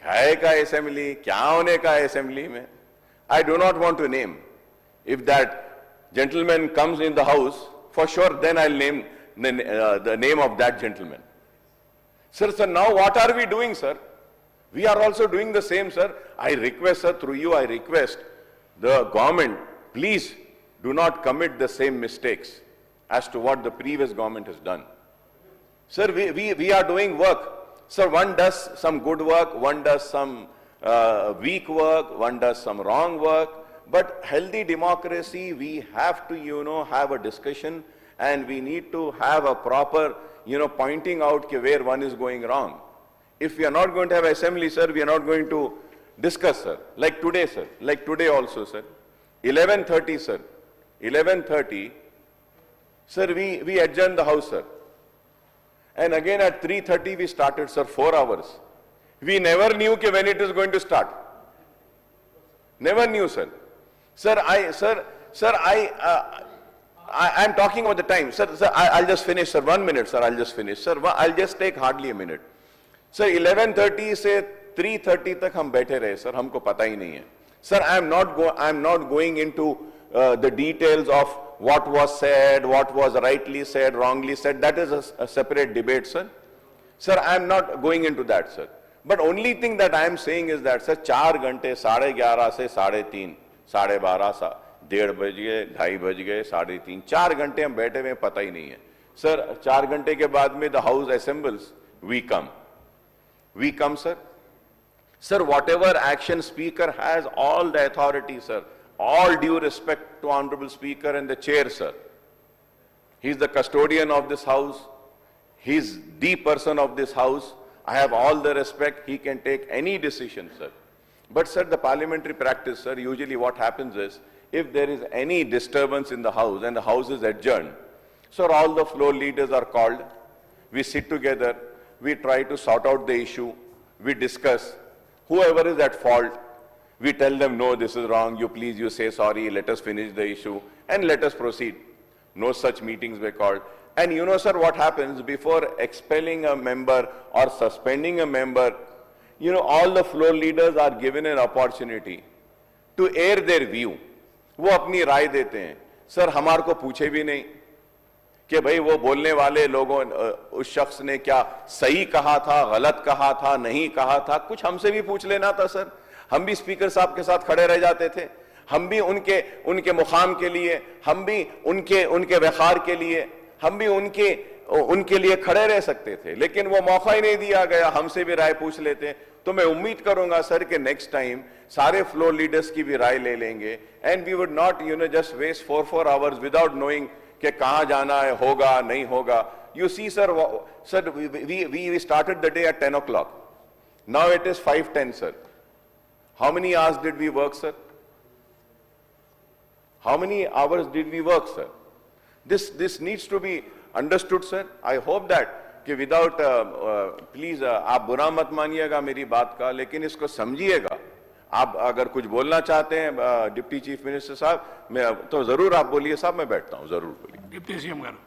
है का असेंबली, क्या होने का असेंबली में? I do not want to name. If that gentleman comes in the house, for sure then I'll name the name of that gentleman. Sir, now what are we doing, sir? We are also doing the same, sir. I request, sir, through you, I request the government, please do not commit the same mistakes as to what the previous government has done. Sir, we are doing work. Sir, one does some good work, one does some weak work, one does some wrong work. But healthy democracy, we have to, have a discussion, and we need to have a proper, pointing out where one is going wrong. If we are not going to have assembly, sir, we are not going to discuss, sir. Like today, sir. Like today also, sir. 11:30, sir. 11:30, sir, we adjourned the house, sir. And again at 3:30 we started, sir, 4 hours. We never knew when it is going to start. Never knew, sir. Sir, I'm talking about the time. Sir, I'll just finish, sir. 1 minute, sir. I'll just finish. Sir, I'll just take hardly a minute. Sir, 11:30 से 3:30 तक हम बैठे रहे, sir. हमको पता ही नहीं है. Sir, I'm not going into the details of what was said, what was rightly said, wrongly said. That is a separate debate, sir. Sir, I'm not going into that, sir. But only thing that I am saying is that, sir, 4 घंटे 11:30 से 3:30, 12:30, 1:30 बज गए, 2:30 बज गए, 3:30, 4 घंटे हम बैठे हुए, पता ही नहीं है. Sir, 4 घंटे के बाद में the house assembles, we come. We come, sir. Sir, whatever action speaker has, all the authority, sir. All due respect to Honorable Speaker and the Chair, sir. He is the custodian of this house. He is the person of this house. I have all the respect. He can take any decision, sir. But, sir, the parliamentary practice, sir, usually what happens is, if there is any disturbance in the house and the house is adjourned, sir, all the floor leaders are called. We sit together. We try to sort out the issue. We discuss. Whoever is at fault, we tell them, no, this is wrong, you say sorry, let us finish the issue, and let us proceed. No such meetings were called. And sir, what happens before expelling a member or suspending a member, all the floor leaders are given an opportunity to air their view. वो अपनी राय देते हैं. Sir, हमारे को पूछे भी नहीं कि भाई वो बोलने वाले लोगों, उस शख्स ने क्या सही कहा था, गलत कहा था, नहीं कहा था, कुछ हमसे भी पूछ लेना था, सर. हम भी स्पीकर साहब के साथ खड़े रह जाते थे. हम भी उनके मुकाम के लिए, हम भी उनके वक़ार के लिए, हम भी उनके लिए खड़े रह सकते थे. लेकिन वो मौका ही नहीं दिया गया. हमसे भी राय पूछ लेते. तो मैं उम्मीद करूंगा, सर, कि नेक्स्ट टाइम सारे फ्लोर लीडर्स की भी राय ले लेंगे. And we would not just waste 4 hours without knowing कि कहाँ जाना है, होगा नहीं होगा. You see, sir, we started the day at 10 o'clock. Now it is 5:10, sir. How many hours did we work, sir? How many hours did we work, sir? This needs to be understood, sir. I hope that कि without please आप बुरा मत मानिएगा मेरी बात का, लेकिन इसको समझिएगा. आप अगर कुछ बोलना चाहते हैं डिप्टी चीफ मिनिस्टर साहब, मैं तो जरूर आप बोलिए साहब, मैं बैठता हूं, जरूर बोलिए. डिप्टी सीएम गारू.